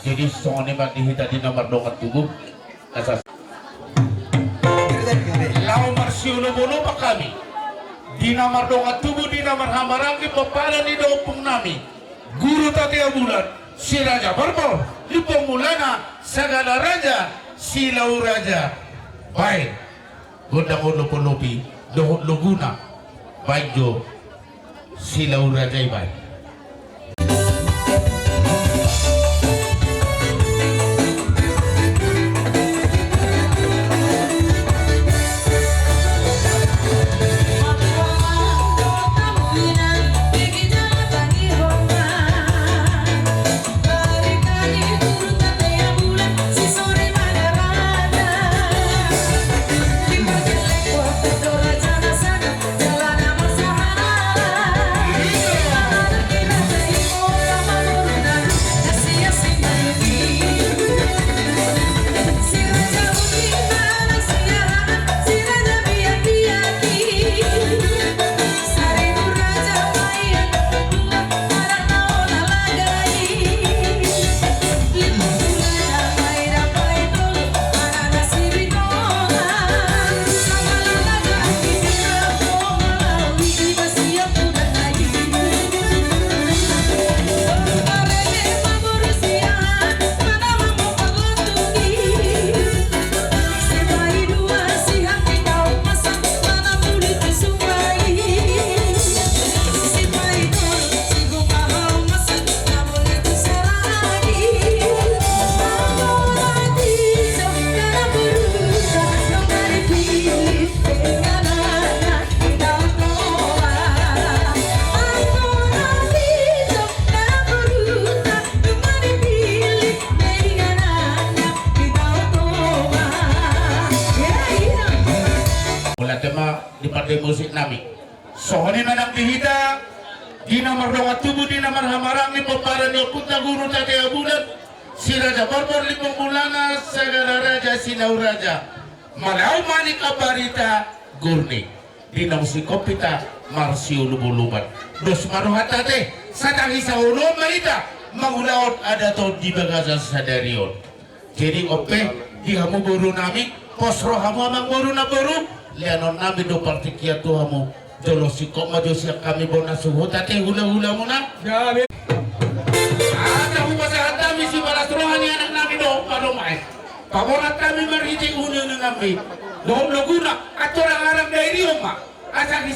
Jadi soalnya mati hita di nomor dongat tubuh asas. Lau marsiulo bono pa kami. Di nomor dongat tubuh di nomor hamarangi peparan di dopung nami. Guru tatia bulan si raja berbol di pemulana segala raja silau raja. Baik. Gondang lo polopi dohot loguna. Baik jo silau raja baik. Musik nami sohani nanang dihita di nomor dongat tubuh di nomor hamarang ni peparan yo punta guru tatea bulan si raja barbor li pembulana segala raja silau raja malau manik abarita gurni di nom si kopita marsiu lubu-luban dos maruhata teh satang isa ulo maita mangulaot ada to di bagasan sadarion jadi ope di hamu buru nami posro hamu amang buru na buru lianon nabi do partikia tu hamu jolo sikok maju siap kami bona suhu tate hula-hula muna ada hubasahan kami si balas rohani anak nabi do padomai pamorat kami marhiti unyun ngambi do loguna aturang arang dari oma asal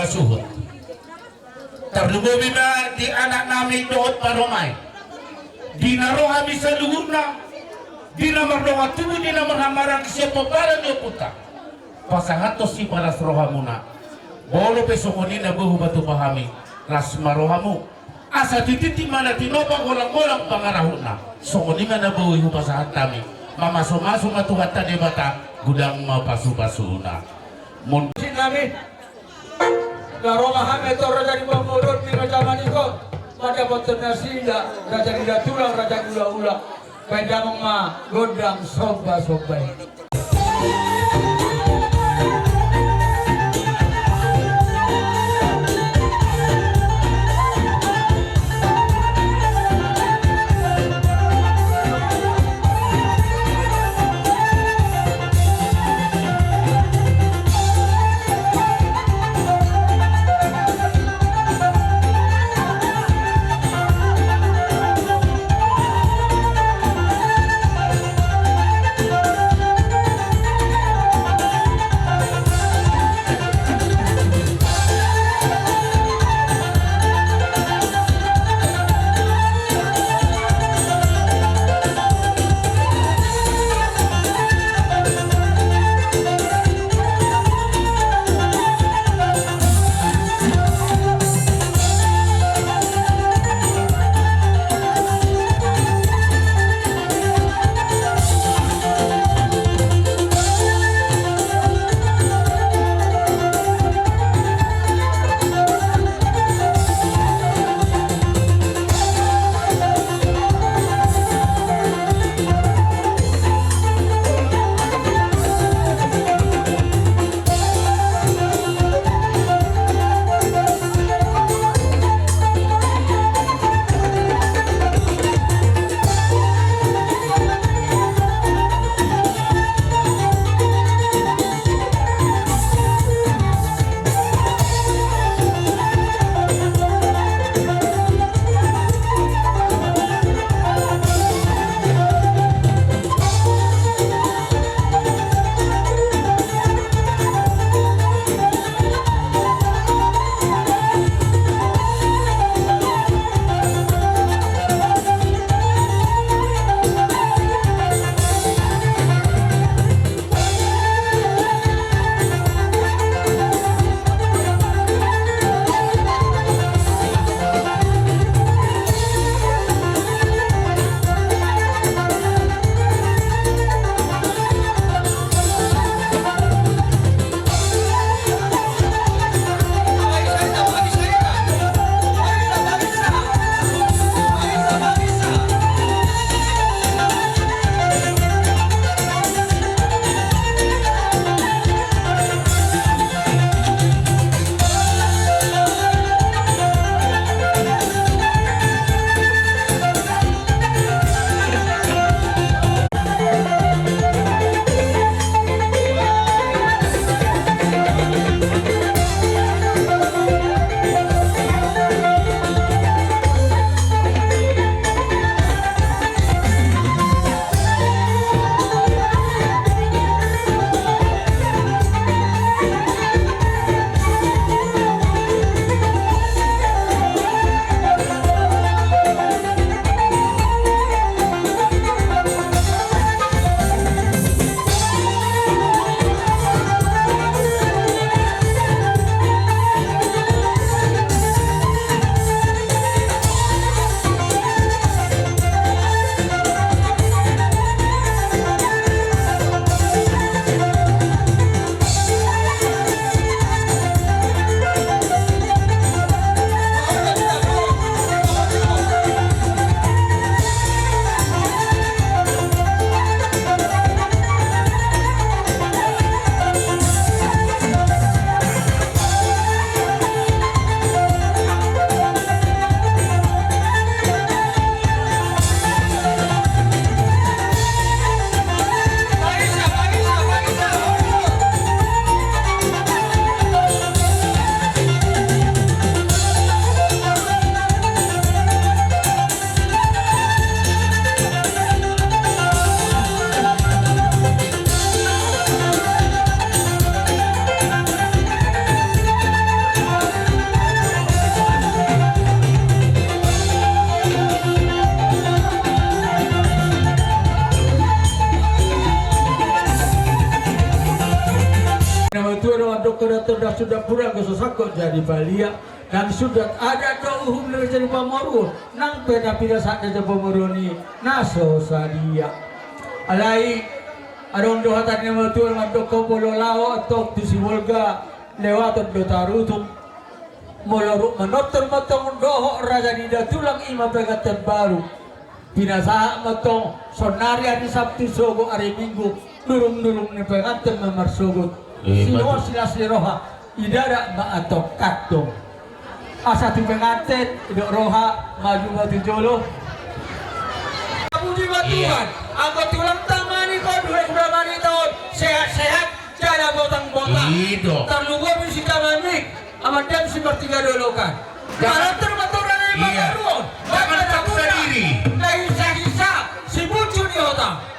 masuhot. Tarlububi na di anak namin doon paromay. Di naro kami sa luhur na. Di na marunga tubo, di na marhamarang siya paparan niyo puta. Pasangatos si paras roha muna. Bolo peso ko ni nabuhu batu pahami. Ras maroha mo. Asa tititi mana tinopa golang-golang pangarahon na. So ko ni nga nabuhu pasahat kami. Mamaso-maso matuhat tani bata. Gudang mapasu-pasu na. Sin namin. Karomahan ito raja di pamurut di raja manikot. Pada boten nasida raja di tulang raja gula-ula. Pedang ma godang soba-sobai. sudah pulang ke sosakot jadi balia. Dan sudah ada dohum dari jadi pamaru. Nang pena pina saat jadi pamaru ni naso sadia. Alai adong dohatan yang betul mandok kopolo lao atau tusi wolga lewat dotarutum. Moloruk menotor matong doho raja nida tulang ima pegatan baru. Pinasa matong sonari hari Sabtu sogo hari Minggu nurung ni pegatan memar sogo. Sino silas roha idara ma atau katong. Asa tu pengantin idok roha maju jolo. Puji Tuhan, aku tulang tamani kau 2 tahun sehat-sehat cara botang-botang. Terlupa misi tamani amat jam seperti gadolokan. Kalau termaturan yang baru, jangan takut diri. Dari sisa si bucu di otak.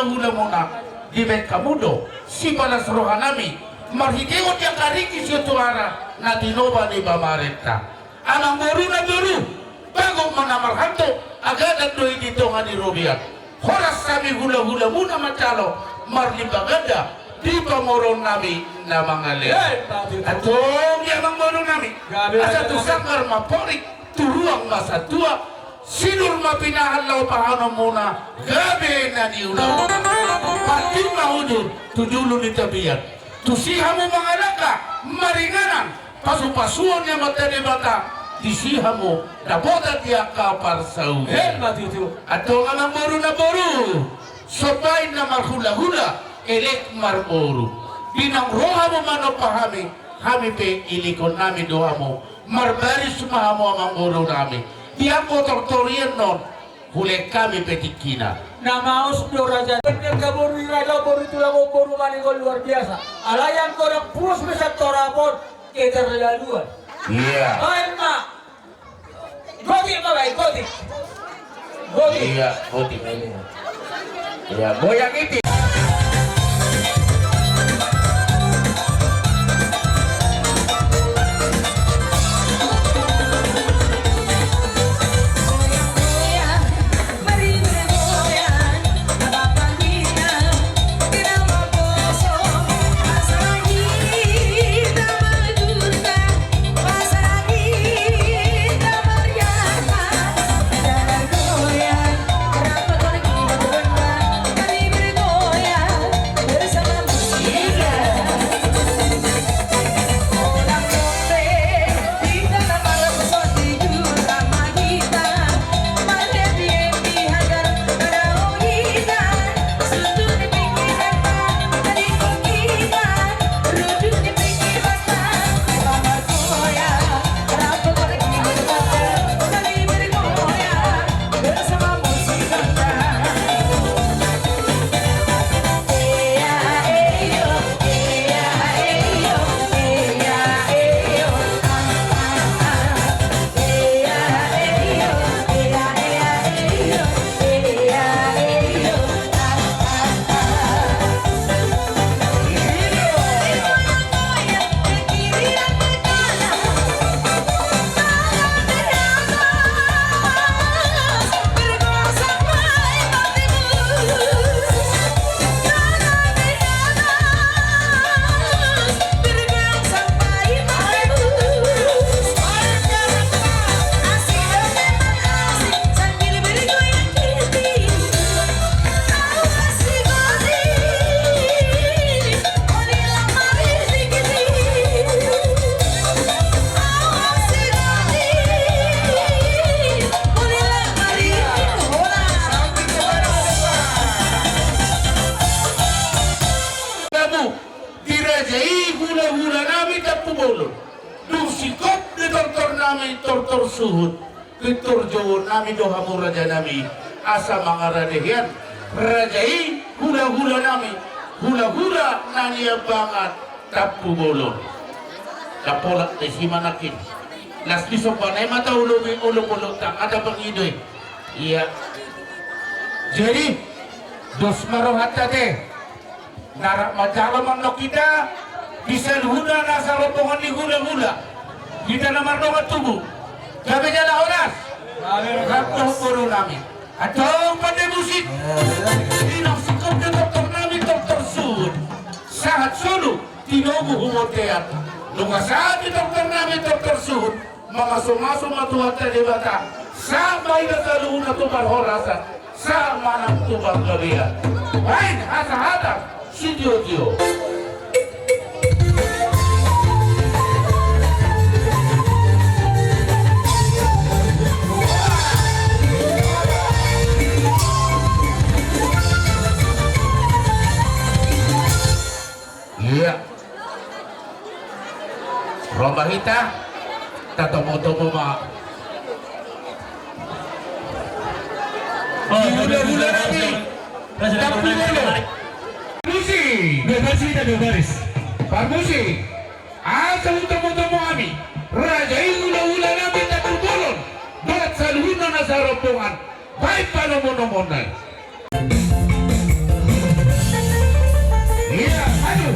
hula-hula muna di Kamudo si balas rohanami marhikewot yang kariki si tuara na tinoba ni bamarenta anang boru na boru bago manamar hanto agad doi dito nga ni Robiat horas kami hula-hula muna macalo marlimbagada di pamoron nami na mga liya atong yamang moron nami asa tusakar maporik turuang masa tua sinur mapinahalaw pahano muna gabi na niulaw pati mahudur tudulo ni tabiat tusiha mo mga laka maringanan pasupasuan niya mata ni bata disiha mo nabodat niya kapar sa uwi ato nga ng boru na boru sobay na marhula-hula elek marboru binang roha mo mano pahami kami pe ilikon namin doha mo marbaris mahamo ang boru namin dia kotor-torian non hulek kami petikina namaos do raja bener kaburu raja boru tulang boru maningol luar biasa alayan korang purus bisa torapon keterlaluan iya baik mak godi apa baik godi iya godi iya goyang itu Goyang, bolon. Dusikop di tortor nami tortor suhud. Kitor Jawa nami dohamu raja nami asa mangaradehian. Rajai hula-hula nami. Hula-hula nania banget tapu bolon. Kapolak di simanakin. Las di sopanay mata ulo tang ada pengidoy. Iya. Jadi dos marohat teh. Narak macalaman no kita bisa hula nasa rombongan di hula-hula. Kita namar doang tubuh. Jaga jala oras. Kapal puru nami. Atau pada musik. Inaksikap de doktor nami doktor Sud. Sahat sulu tinogu humoteat. Nunga saat di doktor nami doktor Sud. Makaso-maso matuhata di bata. Sampai na sa luna tubar horasan. Sama ng tubar gabihan. Baik, asa-hata. Si Dio. Iya. Romba hita tatomo-tomo ma. Hula-hula nami. Tapi dulu. Musik. Dua baris. Pak musik. Asa tomo-tomo kami. Raja hula-hula nami tapi bolon. Buat saluhuna nasa rombongan. Baik panomo-nomonay. Iya, aduh.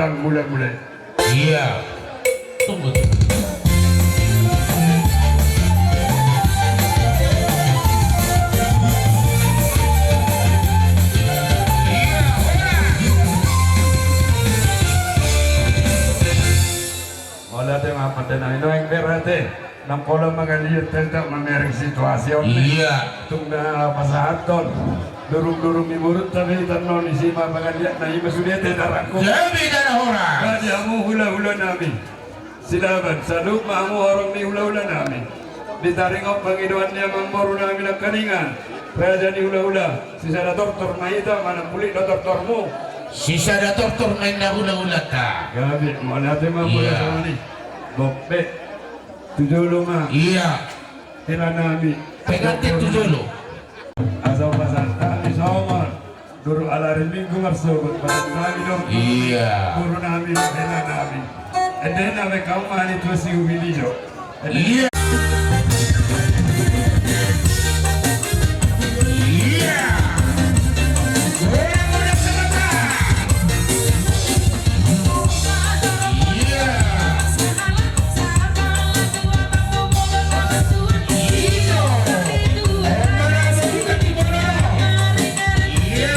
Padang mulai-mulai. Iya. Tunggu. Wala tayo mga na ino ang berate. Nang polo mga liyot tayo mamereng situasyon. Iya. Itong napasahat doon. Durung-durung imurut tapi tanong ni Sima mga liyot na ima sulit darako. Gabi na na hora. Kadi amu hula-hula namin. Silaban sa lupa amu orang ni hula-hula namin. Ditaring ang Panginoon niya mamoro namin ang kaningan. Kaya dyan ni hula-hula. Si sana doktor mahita manang muli na doktor mo. Si sada doktor main na hula-hula ta. Gabi, mo natin mga mula Iya. sa mani. Bokpe. Tujulo nga. Iya. Tila namin. Pegati tujulo. Asaw pasanta ni Somar. Duro alarin minggu marsugot. Parang namin doon. Iya. Puro namin. Tila namin. And then namin kaumahan ito si Humilio. Iya. Iya. Bola bola semata. Iya. Iya. Bola bukan di bola. Iya. Iya.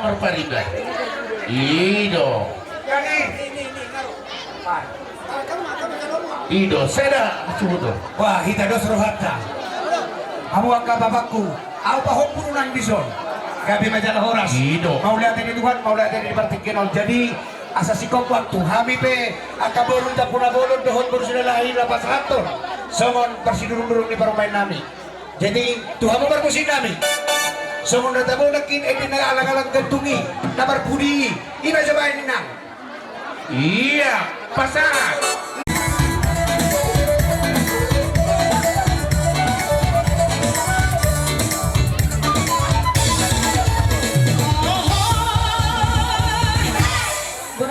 Amar Farida. Ido. Ido, seda sudo. Wah, hita dos rohata. Kamu angka bapakku. Aku pahok purunan bison. Gabi majalah horas. Ido. Mau lihat ini Tuhan, mau lihat ini partikenol. Jadi asasi kau waktu hami pe angka bolon tak puna bolon dohon baru sudah lahir lapas raton. Songon persidurung-durung di permain nami. Jadi Tuhan mau bermusim nami. Songon datang nakin ini na alang-alang gantungi. Nabar budi. Ina coba ini nang. Iya, pasar.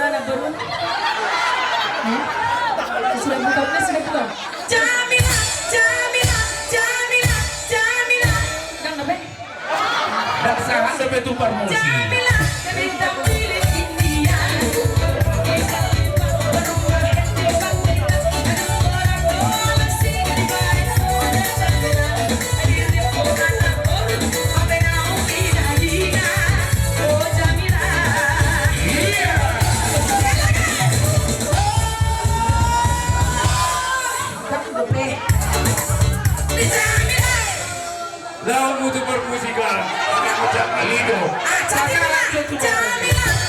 Anak baru. Sudah buka plus sudah buka. Jamila, Jamila, Jamila, Jamila. Kang nabe? Daksahan na betul promosi. Jamila, bintang pilih India. Lawan mutu permusikan. Ido. Jamila, Jamila.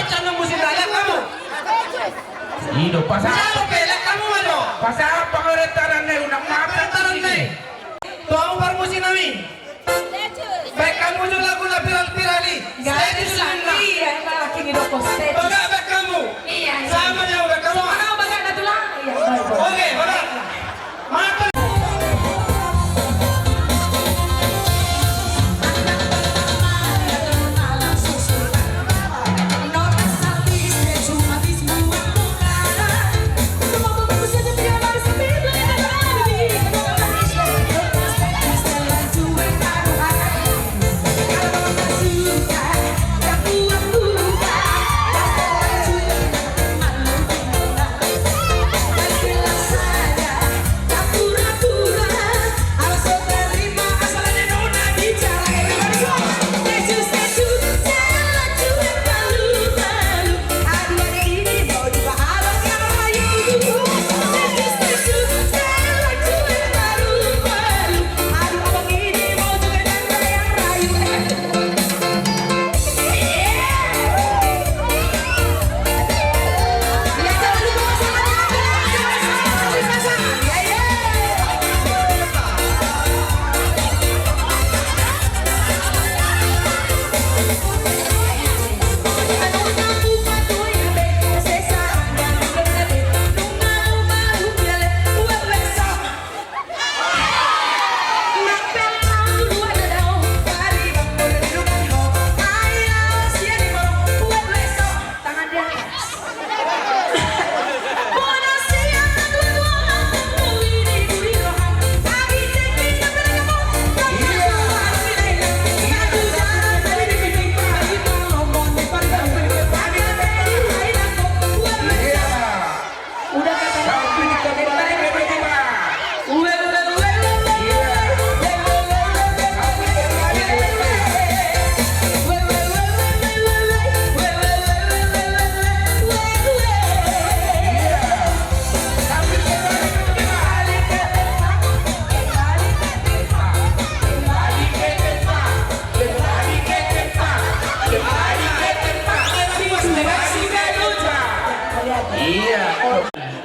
macam ng musim layak kamu. Ino, pasal Siapa pelak kamu malo? pasal pangorentaran na yun, ang Taran ni. Tuang parmusin namin. Baik kamu juga lagu na piral-pirali. Saya di sana. Iya, yang malaki ni dokter stage. Baga baik kamu. Iya. Sama niya baik kamu. Ano ba na tulang? Iya, baik. Oke, baga. Mata.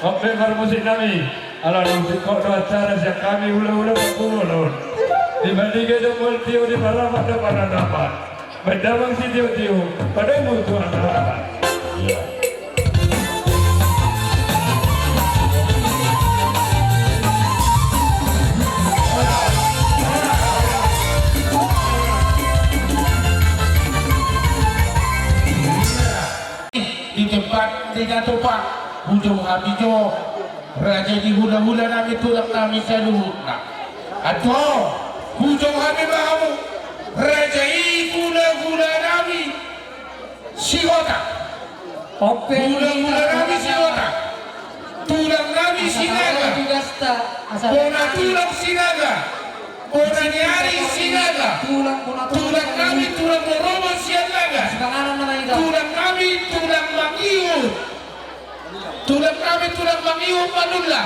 Oke, musik kami. Ala musik kok acara siap kami ula-ula berpulun. Dibandingkan dengan tio di para dapat. Berdamang si tio pada mutu anak. di tempat di Jatupak hujung habijo raja di hula-hula nami tulak nami saluhutna atau hujung habi bahamu raja i hula-hula nami sigota hula-hula nami sigota tulang nami sinaga bona tulang sinaga bona nyari sinaga tulang nami tulang romo sianaga tulang kami tulang mangiu tulang kami tulang mangiu manulla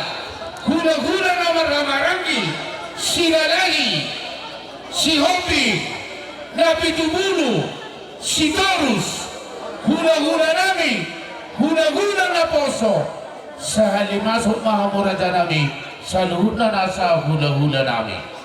hula-hula nomor ramarangi sila lagi si hobi nabi tubulu si torus hula-hula nami hula-hula na poso sahali masuk mahamuraja nami saluhuna nasa hula-hula nami.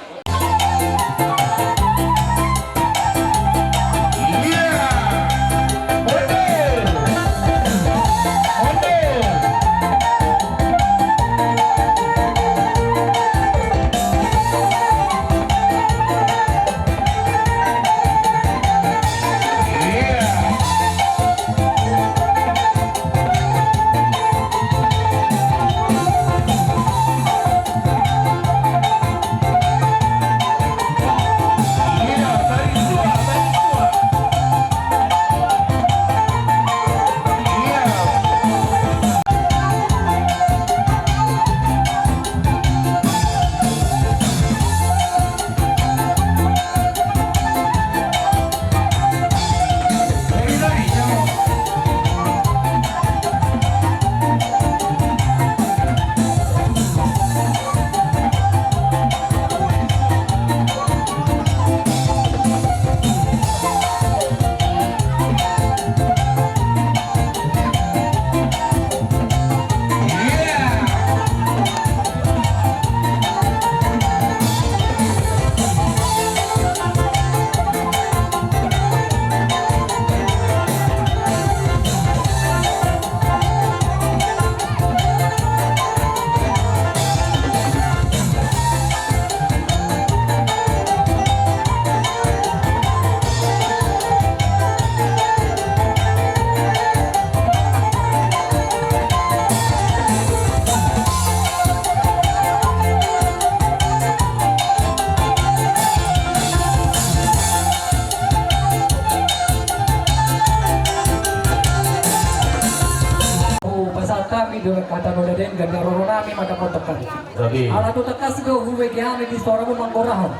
do kata no den ganda roro nami mata kotakan. Sabi. Ala tu takas go huwe kami di suara mo manggorahon.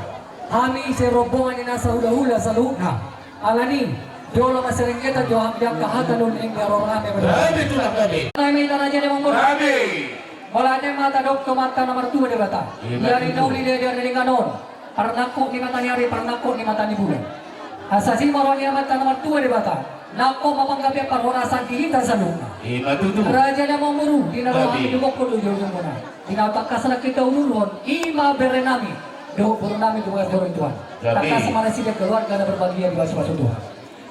Kami si rombongan ni nasa hula-hula sa luna. Ala ni Dolo maseringketa jo hanggang kahatan nun ing roro nami. Sabi ito lang kami. Kami na raja ni manggur. Sabi. Wala na mata dokto mata nomor 2 di bata. Yari nauli dia dari nganon. Parnako ni mata nyari parnako ni mata ni bulan. Asasi maroni mata nomor 2 di bata. Nako mamanggabi parorasan kita sa luna. Matutubo. Raja na mamuru, dinarawa Sabi. kami dumok ko doon yung muna. Tinatakas na kita ululon, ima bere nami. Doon puro namin dumagas doon tuan. Sabi. Takas sa mga sila keluarga na berbahagia di basa-basa Tuhan.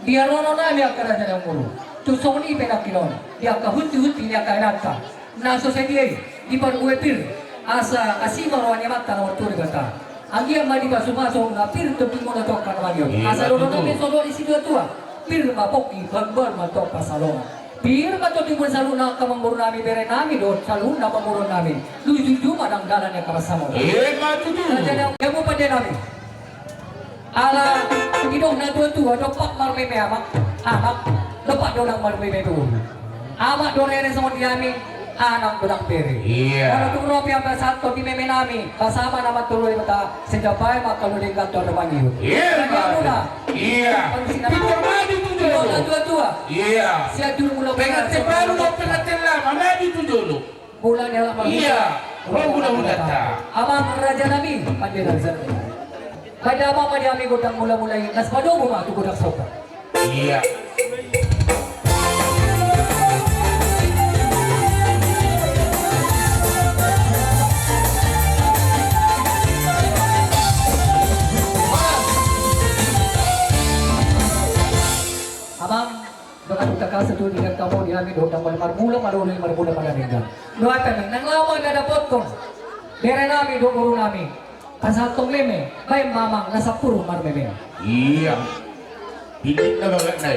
Dia rono nami ang karaja na mamuru. Tusong ni penakinon. Dia kahuti-huti niya kainata. Naso sa diya, di paruwepir. Asa asima rawan niya mata na waturi bata. Ang iya mali ba sumasong na pir teping mo na to ka naman yun. Asa rono nami solo isi dua tua. Pir mapoki bagbar matok pasalongan. Pir matok di bulan saluna kamangmuru nami bere nami doon saluna pamurun nami. Luju cuma nang dalan yang kapasamo. Matutubo. Raja na kamu pada nami. Ala idong na tua dopak marmeme amak anak dopak dolang marmeme tu. Amak dorere sama diami anak dolang pere. Iya. Kalau tu ropi apa satu di meme nami kasama nama tuloy mata sejapai makalu dengan kantor depan itu. Iya. Iya. Ito mali Idong na tutubo. tua. Iya. Siya dulu mula Pengat baru mo pinatila. Mali tutubo. Bulan yang lama. Iya. Mula-mula ta. Amang raja nami pandiran sa. Pada apa dia ami godang mula-mula ini. Nas padobo ma tu godang sopa. Iya. Amang dengan utakal satu dengan kamu di ami godang marmula marmula pada ninggal. No apa ni nang lawan ada potong. Bere nami do guru nami. Pasal tong meme, bay mamang nasa puro marmeme. Iya. Hindi na mga na.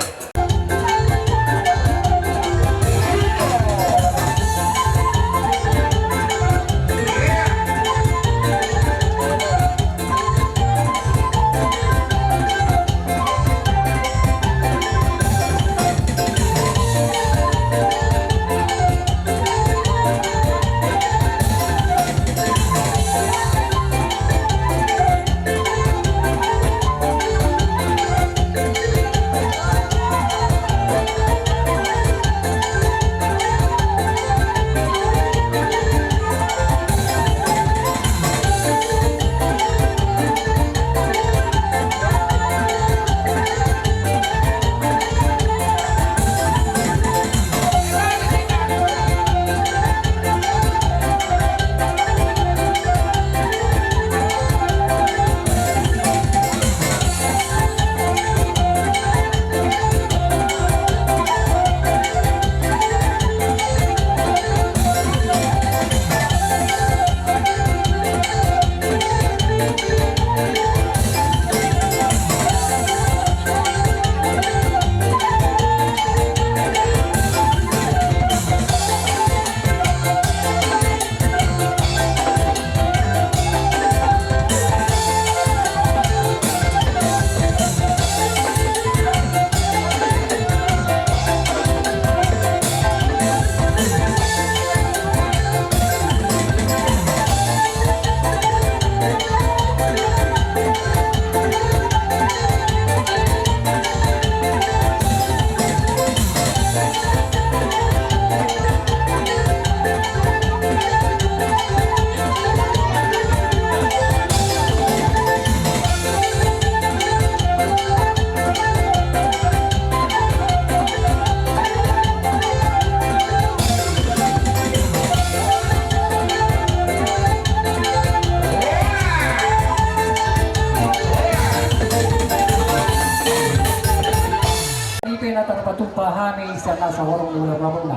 Patumpahami sa nasa warong ulang ramuna.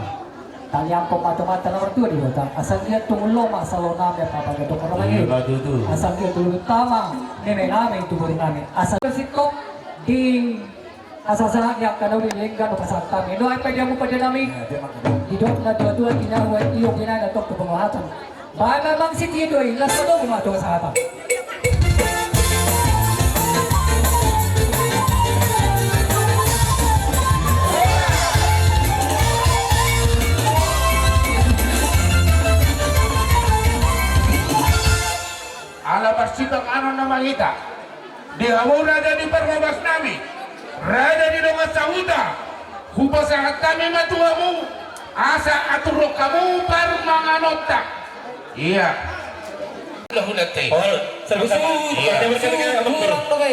Tanyang ko mata-mata nomor 2 di bata. Asal dia tumulong sa lona may papagato ko naman yun. Matutubo. Asal dia tulong tama neme namin tuburin namin. Asal sikop ding asal sa yak kanaw din linggan o pasal kami. No ay pwede mo pa dyan namin. Didok na dua-dua ginawa iyong ginanatok ko pangahatan. Bahay mamang si Tidoy, last ko bumato sa hata. Dihamu raja di permabas nami, raja di dongas sahuta, hupasahat kami matuamu, asa aturok kamu parmanganota. Iya. Lahulat teh. Kurang to be.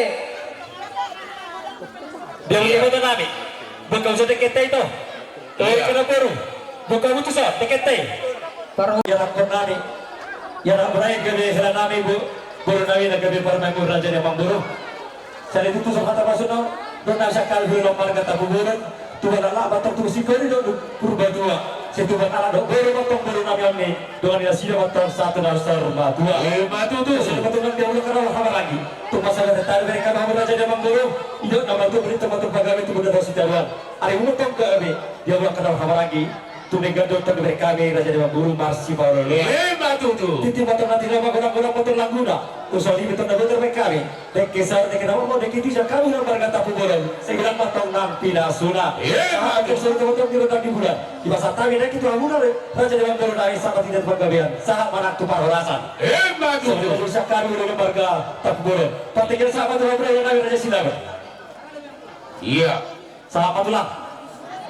Dia betul nabi. Bukan usah tiket itu. Tuh kena baru. Bukan itu sah tiket. Para Ya nak nabi. Ya nak berai ke hela nabi bu. Baru nabi nak ke permai raja yang mamburu. Saya itu tuh kata pasuna. Dona sakal hulu marga tabu burun. Tuhan Allah batok tu sikori do purba dua. Situ bakal ada baru batok baru nabi ini. Dengan dia sida batok satu dasar dua. Batu tuh. Sudah betul dia udah kenal apa lagi. Tu masalah detar mereka bahawa raja dia mamburu. Iyo nama tu berita batok pegawai itu sudah tahu sejalan. Hari untung ke abi dia udah kenal apa lagi. Tu negado tu mereka raja dia mamburu marsi baru. Batu tuh. Titi batok nanti nama guna batok laguna. Usali betul na betul mereka ni. Dek kesar dek nama mau dek itu siapa kami orang berkata puburan. Segala batok nampi nasuna. Aku suruh betul di roda di bulan. Di masa tawi dek itu laguna raja dia mamburu dari sangat tidak pegawaian. Sangat manak tu parorasan. Batu tuh. Sebelum kami udah marga tapuran. Patikir sahabat orang berani nabi raja silaban. Iya. Sahabat ulang.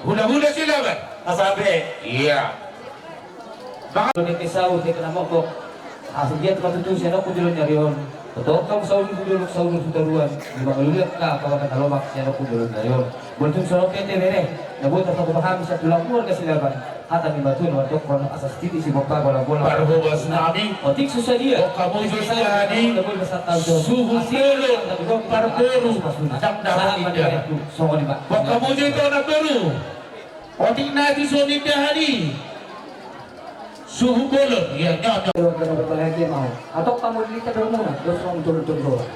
Hula-hula silaban. Asabe. Iya. Ni kisau ni kana mo ko. Asal dia tempat itu saya nak kujulan nyarion. Betul kamu saudul sudaruan. Di mana lihat ka kawan kata lomak saya nak kujulan nyarion. Buntung sorok kete bere. Nabut tak paham bisa tulang mur ke silaban. Kata ni batu no untuk kono asas titi si bapa bola-bola. Permabas nami. Otik susah dia. Oh, kamu juga ni. Suhu puluh. Perberu. Jam dahan indah. Songo ni pak. Kamu juga nak beru. Otik nanti soni dahani. Suhu boleh, ya nyata. Kalau kita berbahagia mau, atau kamu kita dulu muna, terus kamu turun.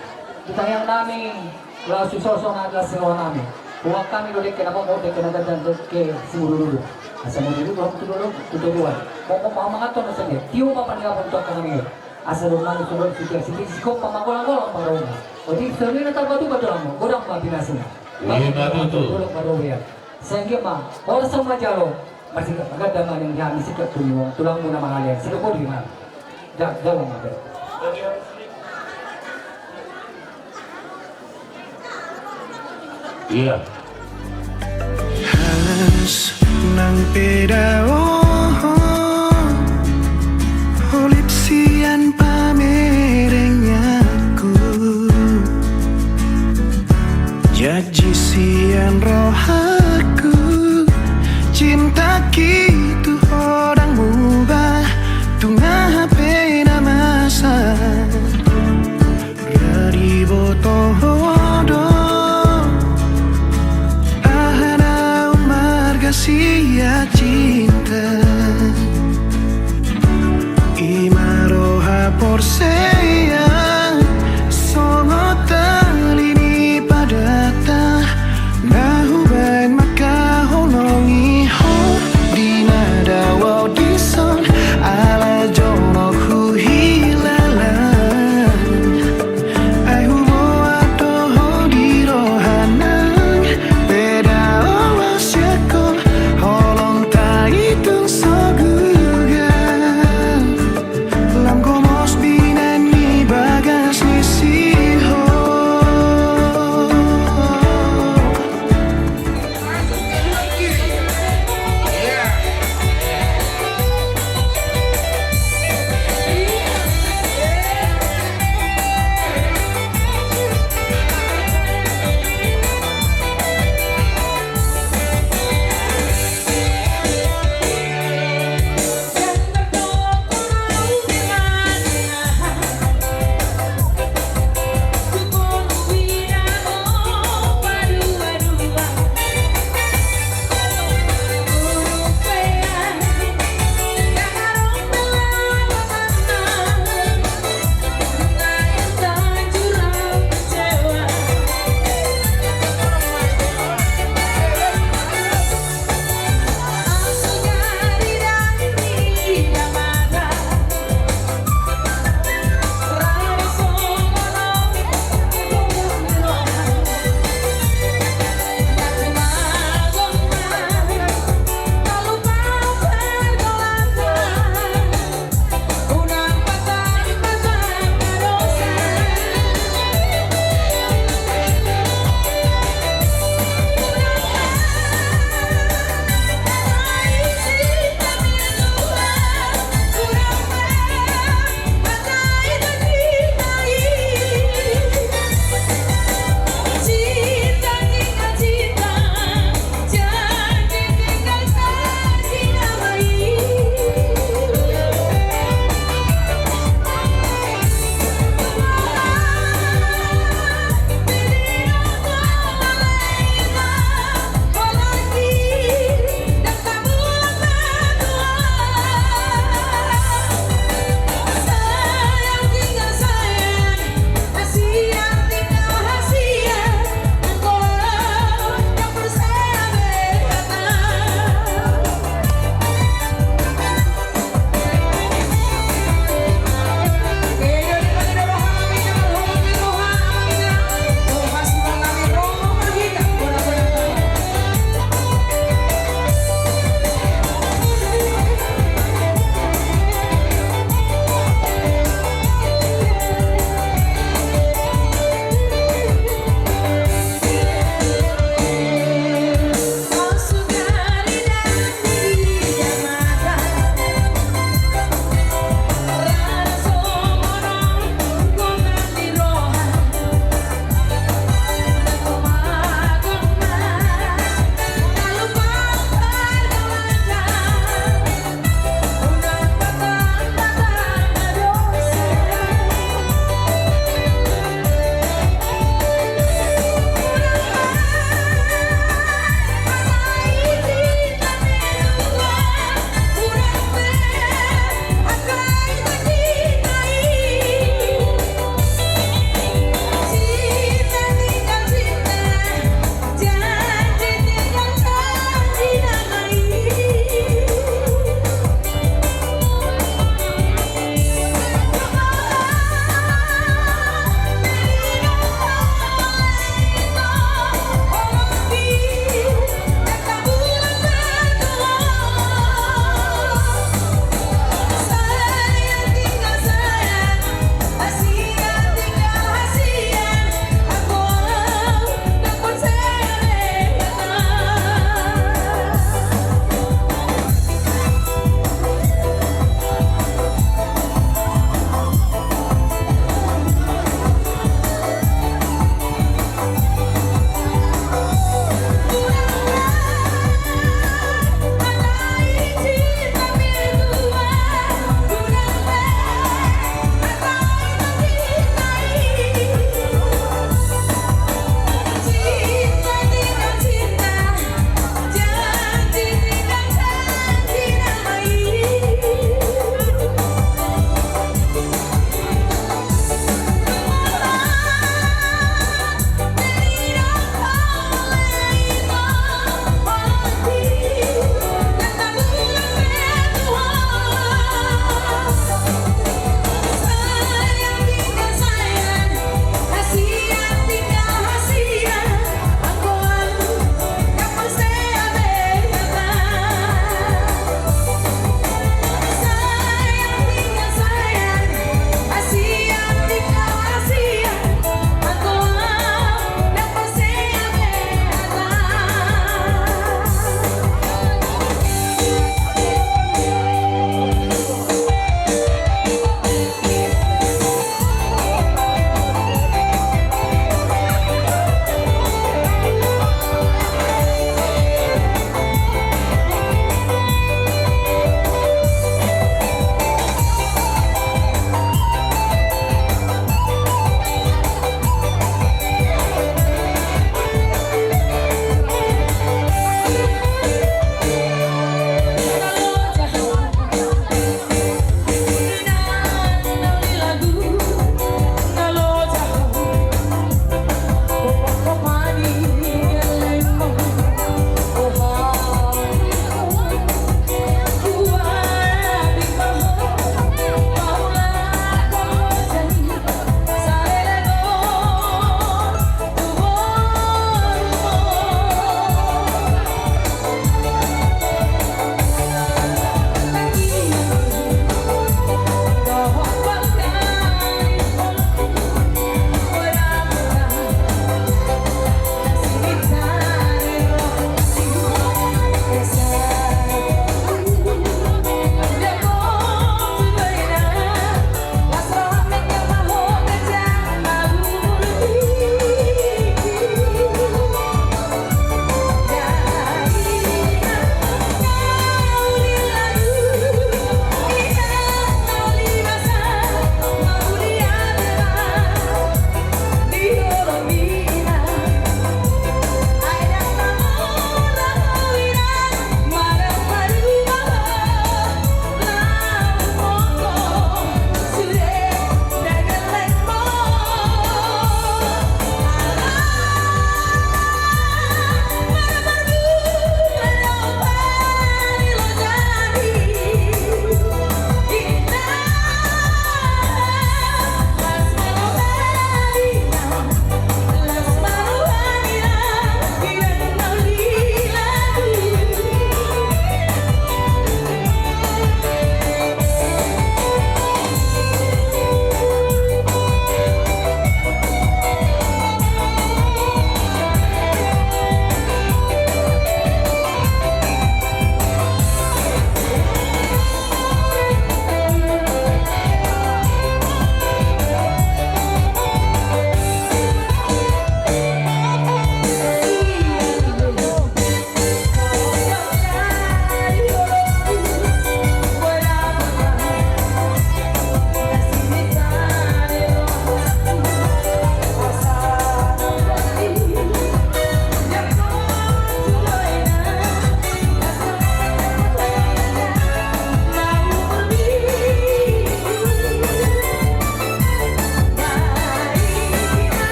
Kita yang nami, kalau susah adalah seluruh nami. Buat kami dulu kenapa mau kena dan ke dulu. Asal mau dulu, kamu turuan. Mau mengatur saja. Tiup apa nih kamu untuk kami? Asal rumah itu dulu sikit sikop pamagolang baru. Jadi sebenarnya tak batu lamu, kurang babinasnya. Batu tu. Baru ya. Sehingga mah, orang semua jauh. Masih agak damai yang kami sikap punya tulang muna mahal sikap kau di mana? Dalam ada. Iya. Halos ng pedao Holipsian pamerengnya ku Jajisian rohaku Cinta gitu orang mubah Tungah pena masa Radi botohodo Ahana marga sia cinta Imaroha porseya Songo talini padata Nahuban maka honongi ho Dinadawaw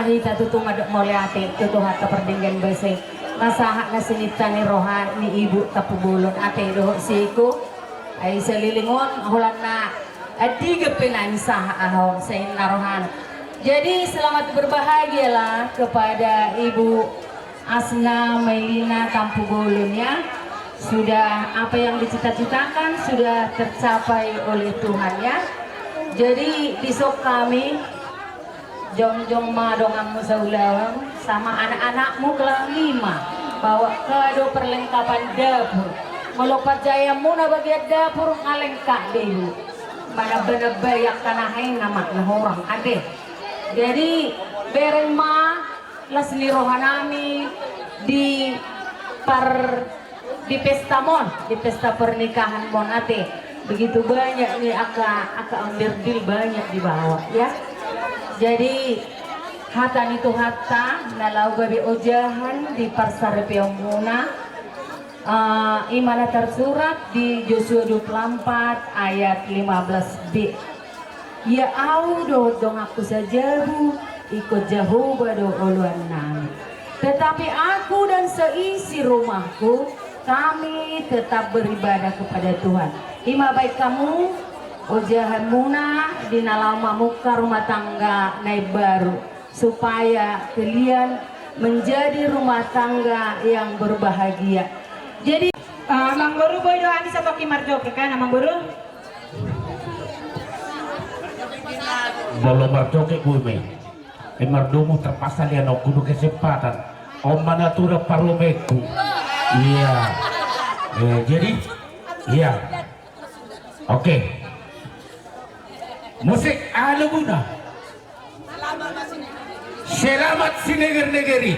mahita tutu madok moleate tutu hata perdinggan bese nasaha na sinita ni rohan ni ibu tapubulon ate doho siku ay selilingon hulan na adiga pinansaha ahon sa inarohan. Jadi selamat berbahagialah kepada Ibu Asna Melina Tampugulun ya. Sudah apa yang dicita-citakan sudah tercapai oleh Tuhan ya. Jadi besok kami jong-jong madongang musaulawang sama anak-anakmu kelas 5 bawa kado perlengkapan dapur melopat jaya muna bagian dapur ngalengkak dulu mana bener bayak kanahin nama orang ade jadi bereng ma lasni rohanami di pesta mon di pesta pernikahan mon ate begitu banyak nih aka ambil bil banyak dibawa ya. Jadi hatan itu hatta nalau gabi ojahan di pasar Peomuna imana tersurat di Yosua 24 ayat 15b. Ya audo dong aku saja ikut jauh bado oluan nami. Tetapi aku dan seisi rumahku kami tetap beribadah kepada Tuhan. Ima baik kamu ojahan muna di nalama muka rumah tangga naik baru supaya kalian menjadi rumah tangga yang berbahagia. Jadi Mang Guru boy doa di sama Kimarjo kan Mang Guru Bolo marjoke gue mardomu terpasal ya no kudu kesempatan om manatura parlomeku iya jadi iya oke. Musik ala muna. Selamat si negeri-negeri.